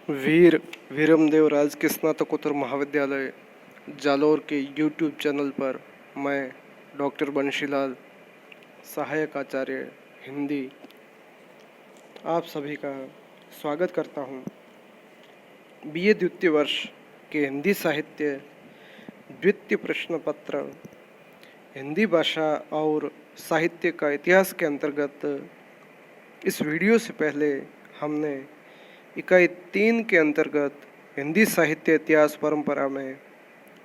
वीर वीरमदेव राजकीय स्नातकोत्तर महाविद्यालय जालौर के यूट्यूब चैनल पर मैं डॉक्टर बंशीलाल, सहायक आचार्य हिंदी, आप सभी का स्वागत करता हूं। बीए द्वितीय वर्ष के हिंदी साहित्य द्वितीय प्रश्न पत्र हिंदी भाषा और साहित्य का इतिहास के अंतर्गत इस वीडियो से पहले हमने इकाई 3 के अंतर्गत हिंदी साहित्य इतिहास परंपरा में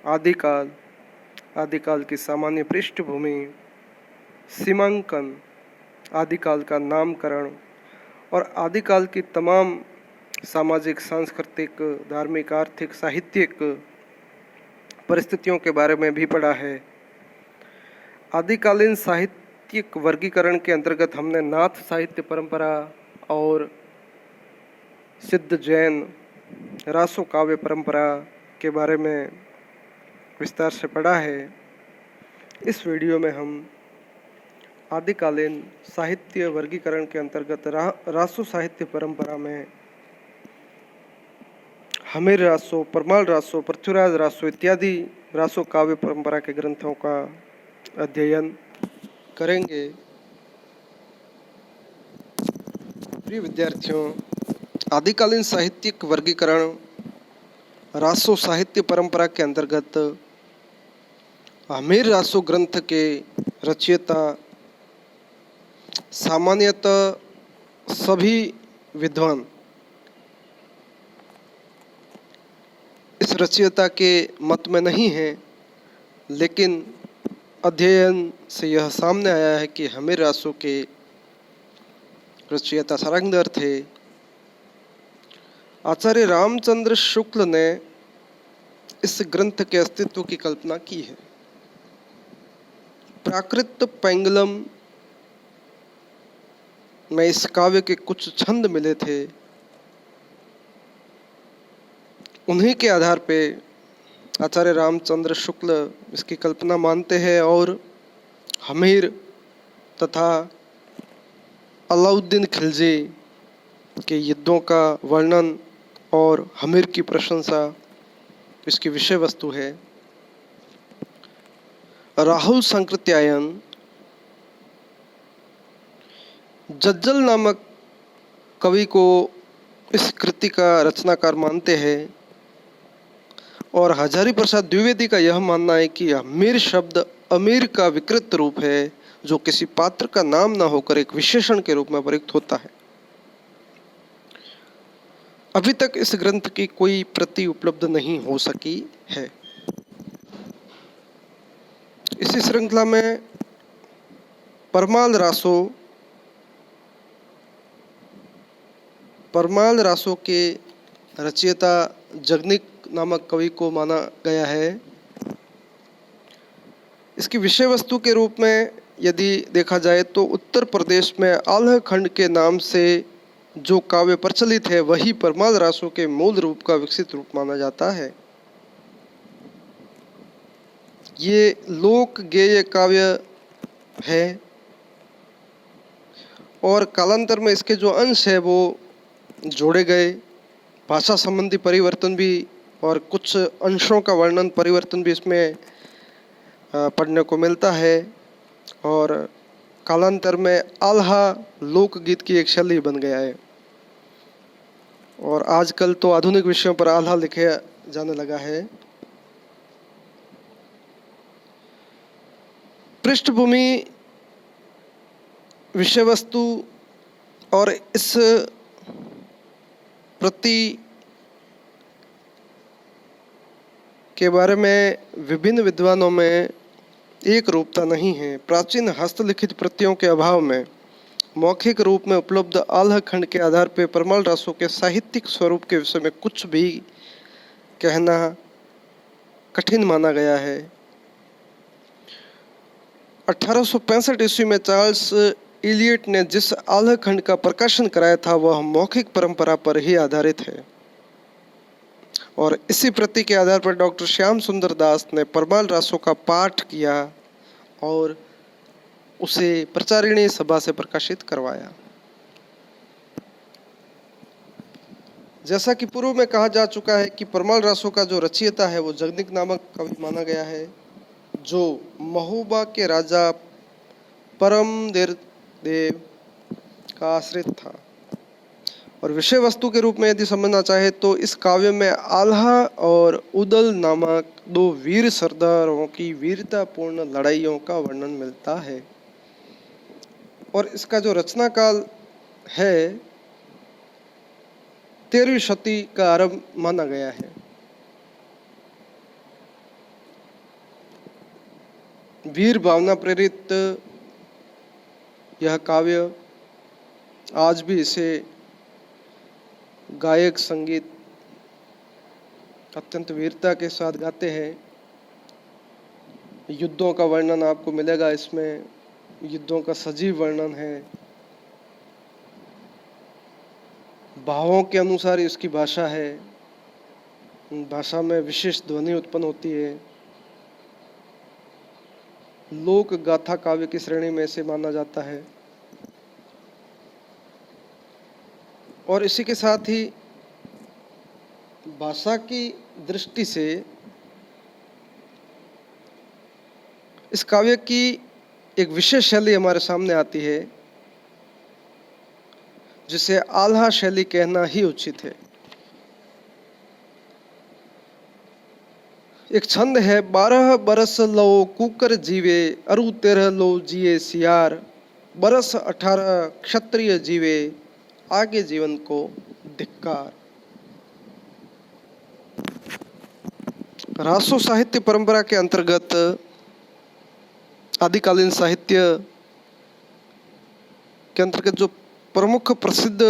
आदिकाल की सामान्य पृष्ठभूमि, सीमांकन, आदिकाल का नामकरण और आदिकाल की तमाम सामाजिक, सांस्कृतिक, धार्मिक, आर्थिक, साहित्यिक परिस्थितियों के बारे में भी पढ़ा है। आदिकालीन साहित्यिक वर्गीकरण के अंतर्गत हमने नाथ साहित्य परंपरा और सिद्ध जैन रासो काव्य परंपरा के बारे में विस्तार से पढ़ा है। इस वीडियो में हम आदिकालीन साहित्य वर्गीकरण के अंतर्गत रासो साहित्य परंपरा में हमीर रासो, परमाल रासो, पृथ्वीराज रासो इत्यादि रासो काव्य परंपरा के ग्रंथों का अध्ययन करेंगे। प्रिय विद्यार्थियों, आदिकालीन साहित्यिक वर्गीकरण रासो साहित्य परंपरा के अंतर्गत हमीर रासो ग्रंथ के रचयिता सामान्यतः सभी विद्वान इस रचयिता के मत में नहीं हैं, लेकिन अध्ययन से यह सामने आया है कि हमीर रासो के रचयिता सारंगधर थे। आचार्य रामचंद्र शुक्ल ने इस ग्रंथ के अस्तित्व की कल्पना की है। प्राकृत पैंगलम में इस काव्य के कुछ छंद मिले थे। उन्हीं के आधार पे आचार्य रामचंद्र शुक्ल इसकी कल्पना मानते हैं और हमीर तथा अलाउद्दीन खिलजी के युद्धों का वर्णन और हमीर की प्रशंसा इसकी विषय वस्तु है। राहुल संकृत्यायन जज्जल नामक कवि को इस कृति का रचनाकार मानते हैं और हजारी प्रसाद द्विवेदी का यह मानना है कि हमीर शब्द अमीर का विकृत रूप है, जो किसी पात्र का नाम न होकर एक विशेषण के रूप में प्रयुक्त होता है। अभी तक इस ग्रंथ की कोई प्रति उपलब्ध नहीं हो सकी है। इसी श्रृंखला में परमाल रासो के रचयिता जगनिक नामक कवि को माना गया है। इसकी विषय वस्तु के रूप में यदि देखा जाए तो उत्तर प्रदेश में आल्ह खंड के नाम से जो काव्य प्रचलित है वही परमाल रासो के मूल रूप का विकसित रूप माना जाता है। ये लोक गेय काव्य है और कालांतर में इसके जो अंश है वो जोड़े गए। भाषा संबंधी परिवर्तन भी और कुछ अंशों का वर्णन परिवर्तन भी इसमें पढ़ने को मिलता है और कालांतर में आल्हा लोकगीत की एक शैली बन गया है और आजकल तो आधुनिक विषयों पर आल्हा लिखे जाने लगा है। पृष्ठभूमि, विषय वस्तु और इस प्रति के बारे में विभिन्न विद्वानों में एक रूपता नहीं है। प्राचीन हस्तलिखित प्रतियों के अभाव में मौखिक रूप में उपलब्ध आल्ह खंड के आधार पर परमाल रासो के साहित्यिक स्वरूप के विषय में कुछ भी कहना कठिन माना गया है। 1865 ईस्वी में चार्ल्स इलियट ने जिस आल्ह खंड का प्रकाशन कराया था वह मौखिक परंपरा पर ही आधारित है और इसी प्रति के आधार पर डॉक्टर श्याम सुंदर दास ने परमाल रासो का पाठ किया और उसे प्रचारिणी सभा से प्रकाशित करवाया। जैसा कि पूर्व में कहा जा चुका है कि परमाल रासों का जो रचयिता है वो जगनिक नामक कवि माना गया है, जो महोबा के राजा परमदेव देव का आश्रित था। और विषय वस्तु के रूप में यदि समझना चाहे तो इस काव्य में आल्हा और उदल नामक दो वीर सरदारों की वीरतापूर्ण लड़ाइयों का वर्णन मिलता है। और इसका जो रचना काल है 13वीं शती का आरंभ माना गया है। वीर भावना प्रेरित यह काव्य आज भी इसे गायक संगीत अत्यंत वीरता के साथ गाते हैं। युद्धों का वर्णन आपको मिलेगा इसमें, युद्धों का सजीव वर्णन है। भावों के अनुसार इसकी भाषा है, भाषा में विशेष ध्वनि उत्पन्न होती है। लोक गाथा काव्य की श्रेणी में इसे माना जाता है। और इसी के साथ ही भाषा की दृष्टि से इस काव्य की एक विशेष शैली हमारे सामने आती है, जिसे आल्हा शैली कहना ही उचित है। एक छंद है, 12 बरस लो कुकर जीवे, अरु 13 लो जिए सियार, बरस 18 क्षत्रिय जीवे, आगे जीवन को धिक्कार। रासो साहित्य परंपरा के अंतर्गत आदिकालीन साहित्य के अंतर्गत जो प्रमुख प्रसिद्ध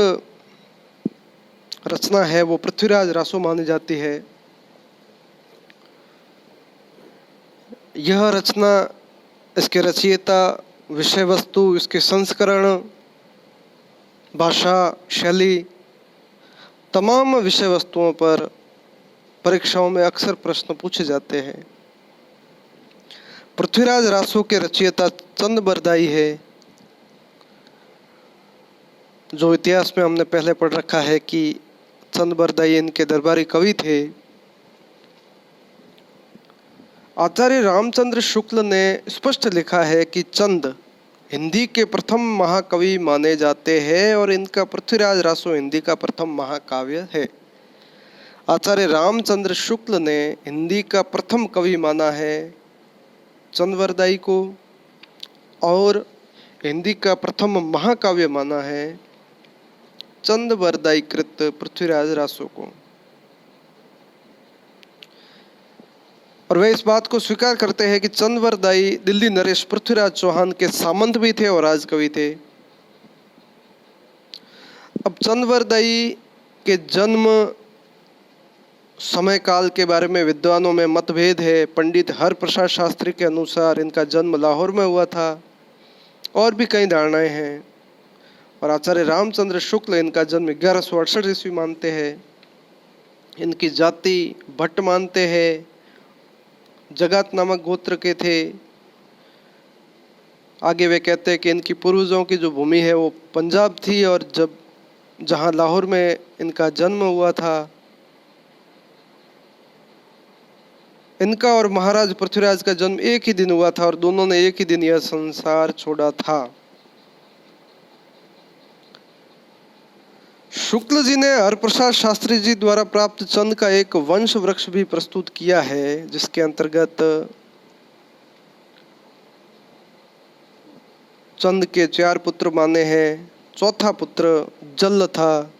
रचना है वो पृथ्वीराज रासो मानी जाती है। यह रचना, इसके रचयिता, विषय वस्तु, इसके संस्करण, भाषा, शैली, तमाम विषय वस्तुओं पर परीक्षाओं में अक्सर प्रश्न पूछे जाते हैं। पृथ्वीराज रासो के रचयिता चंद बरदाई है, जो इतिहास में हमने पहले पढ़ रखा है कि चंद बरदाई इनके दरबारी कवि थे। आचार्य रामचंद्र शुक्ल ने स्पष्ट लिखा है कि चंद हिंदी के प्रथम महाकवि माने जाते हैं और इनका पृथ्वीराज रासो हिंदी का प्रथम महाकाव्य है। आचार्य रामचंद्र शुक्ल ने हिंदी का प्रथम कवि माना है चंद बरदाई को, और हिंदी का प्रथम महाकाव्य माना है चंद बरदाई कृत पृथ्वीराज रासो को। और वे इस बात को स्वीकार करते हैं कि चंद बरदाई दिल्ली नरेश पृथ्वीराज चौहान के सामंत भी थे और राजकवि थे। अब चंद बरदाई के जन्म समय काल के बारे में विद्वानों में मतभेद है। पंडित हरप्रसाद शास्त्री के अनुसार इनका जन्म लाहौर में हुआ था, और भी कई धारणाएं हैं। और आचार्य रामचंद्र शुक्ल इनका जन्म 1168 ईस्वी मानते हैं। इनकी जाति भट्ट मानते हैं, जगात नामक गोत्र के थे। आगे वे कहते हैं कि इनकी पूर्वजों की जो भूमि है वो पंजाब थी, और जहाँ लाहौर में इनका जन्म हुआ था, इनका और महाराज पृथ्वीराज का जन्म एक ही दिन हुआ था और दोनों ने एक ही दिन यह संसार छोड़ा था। शुक्ल जी ने हरप्रसाद शास्त्री जी द्वारा प्राप्त चंद का एक वंश वृक्ष भी प्रस्तुत किया है, जिसके अंतर्गत चंद के 4 पुत्र माने हैं। चौथा पुत्र जल्ल था।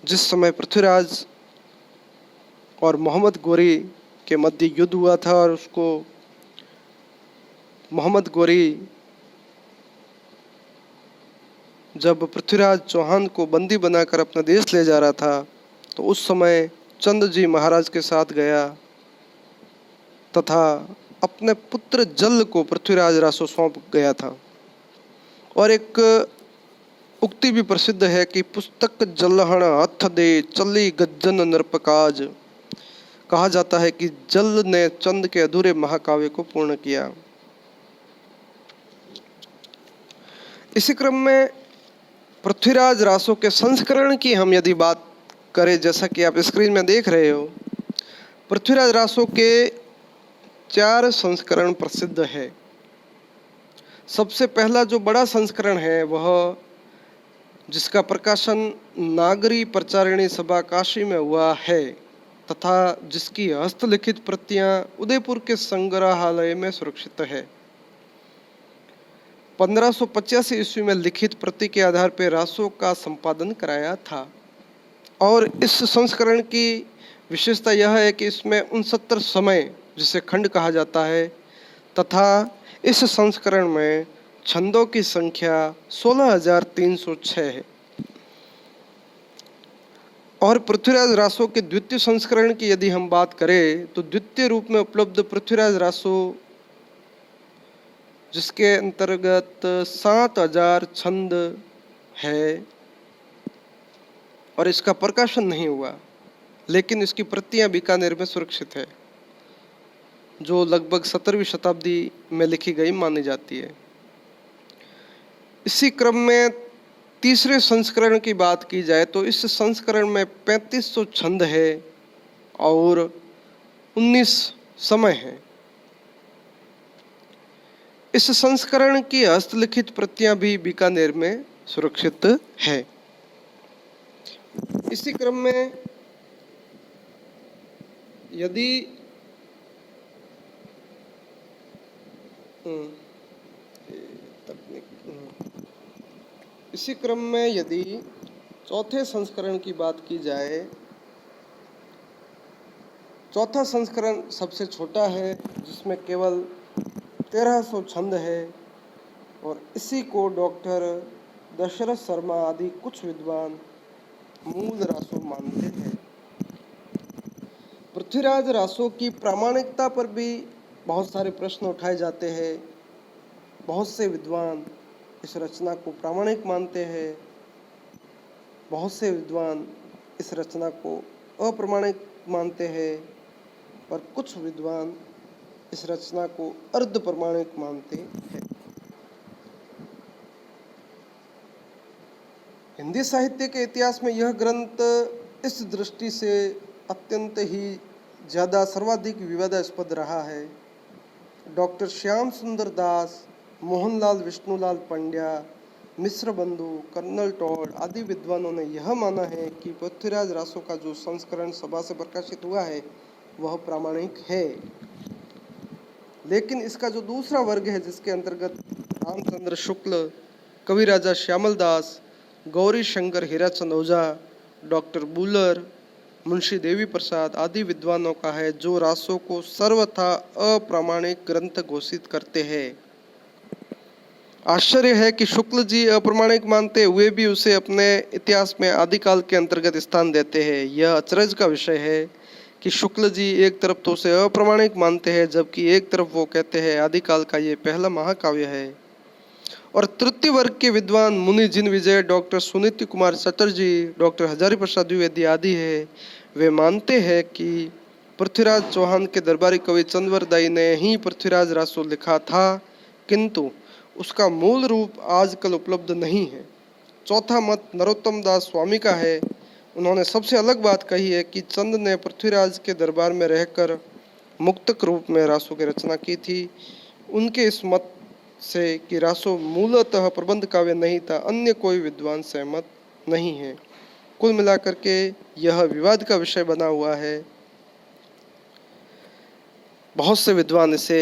जिस समय पृथ्वीराज और मोहम्मद गोरी के मध्य युद्ध हुआ था और उसको मोहम्मद गोरी जब पृथ्वीराज चौहान को बंदी बनाकर अपना देश ले जा रहा था, तो उस समय चंद जी महाराज के साथ गया तथा अपने पुत्र जल्ल को पृथ्वीराज रासो सौंप गया था। और एक उक्ति भी प्रसिद्ध है कि पुस्तक जल्लहण हथ दे चली गज्जन नृपकाज। कहा जाता है कि जल्ल ने चंद के अधूरे महाकाव्य को पूर्ण किया। इसी क्रम में पृथ्वीराज रासो के संस्करण की हम यदि बात करें। जैसा कि आप स्क्रीन में देख रहे हो, पृथ्वीराज रासो के 4 संस्करण प्रसिद्ध है। सबसे पहला जो बड़ा संस्करण है वह जिसका प्रकाशन नागरी प्रचारिणी सभा काशी में हुआ है तथा जिसकी हस्तलिखित प्रतियां उदयपुर के संग्रहालय में सुरक्षित है। 1585 ईस्वी में लिखित प्रति के आधार पर रासो का संपादन कराया था और इस संस्करण की विशेषता यह है कि इसमें 69 समय जिसे खंड कहा जाता है तथा इस संस्करण में छंदों की संख्या 16,306 है। और पृथ्वीराज रासो के द्वितीय संस्करण की यदि हम बात करें तो द्वितीय रूप में उपलब्ध पृथ्वीराज रासो जिसके अंतर्गत 7,000 छंद है और इसका प्रकाशन नहीं हुआ, लेकिन इसकी प्रतियां बीकानेर में सुरक्षित है जो लगभग 17वीं शताब्दी में लिखी गई मानी जाती है। इसी क्रम में तीसरे संस्करण की बात की जाए तो इस संस्करण में 3500 छंद है और 19 समय है। इस संस्करण की हस्तलिखित प्रतियां भी बीकानेर में सुरक्षित है। इसी क्रम में यदि इसी क्रम में यदि चौथे संस्करण की बात की जाए, चौथा संस्करण सबसे छोटा है जिसमें केवल 1300 छंद है और इसी को डॉक्टर दशरथ शर्मा आदि कुछ विद्वान मूल रासो मानते हैं। पृथ्वीराज रासो की प्रामाणिकता पर भी बहुत सारे प्रश्न उठाए जाते हैं। बहुत से विद्वान इस रचना को प्रामाणिक मानते हैं, बहुत से विद्वान इस रचना को अप्रामाणिक मानते हैं और कुछ विद्वान इस रचना को अर्ध प्रमाणिक मानते हैं। हिंदी साहित्य के इतिहास में यह ग्रंथ इस दृष्टि से अत्यंत ही ज़्यादा सर्वाधिक विवादास्पद रहा है। डॉक्टर श्याम सुंदर दास, मोहनलाल विष्णुलाल पंड्या, मिश्र बंधु, कर्नल टॉड आदि विद्वानों ने यह माना है कि पृथ्वीराज रासो का जो संस्करण सभा से प्रकाशित हुआ है वह प्रामाणिक है। लेकिन इसका जो दूसरा वर्ग है जिसके अंतर्गत रामचंद्र शुक्ल, कविराजा श्यामल दास, गौरी शंकर हीराचंद ओझा, डॉक्टर बुलर, मुंशी देवी प्रसाद आदि विद्वानों का है जो रासो को सर्वथा अप्रामाणिक ग्रंथ घोषित करते हैं। आश्चर्य है कि शुक्ल जी अप्रामाणिक मानते हुए भी उसे अपने इतिहास में आदिकाल के अंतर्गत स्थान देते हैं। यह अचरज का विषय है कि शुक्ल जी एक तरफ तो उसे अप्रामाणिक मानते हैं जबकि एक तरफ वो कहते हैं आदिकाल का ये पहला महाकाव्य है। और तृतीय वर्ग के विद्वान मुनि जिन विजय, डॉक्टर सुनीति कुमार चटर्जी, डॉक्टर हजारी प्रसाद द्विवेदी आदि है, वे मानते हैं कि पृथ्वीराज चौहान के दरबारी कवि चंद्रवरदाई ने ही पृथ्वीराज रासो लिखा था, किंतु उसका मूल रूप आजकल उपलब्ध नहीं है। चौथा मत नरोत्तम दास स्वामी का है। उन्होंने सबसे अलग बात कही है कि चंद ने पृथ्वीराज के दरबार में रहकर मुक्तक रूप में रासो की रचना की थी। उनके इस मत से कि रासो मूलतः प्रबंध काव्य नहीं था, अन्य कोई विद्वान सहमत नहीं है। कुल मिलाकर के यह विवाद का विषय बना हुआ है। बहुत से विद्वान इसे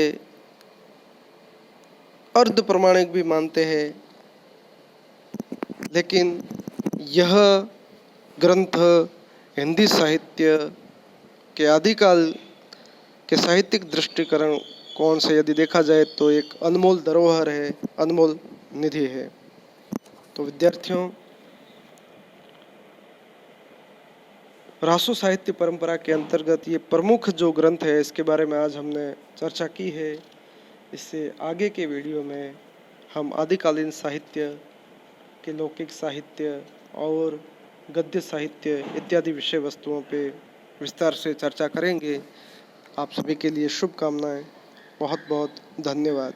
अर्ध प्रमाणिक भी मानते हैं, लेकिन यह ग्रंथ हिंदी साहित्य के आदिकाल के साहित्यिक दृष्टिकोण कौन से यदि देखा जाए तो एक अनमोल धरोहर है, अनमोल निधि है। तो विद्यार्थियों, रासो साहित्य परंपरा के अंतर्गत ये प्रमुख जो ग्रंथ है इसके बारे में आज हमने चर्चा की है। इससे आगे के वीडियो में हम आदिकालीन साहित्य के लौकिक साहित्य और गद्य साहित्य इत्यादि विषय वस्तुओं पे विस्तार से चर्चा करेंगे। आप सभी के लिए शुभकामनाएं। बहुत बहुत धन्यवाद।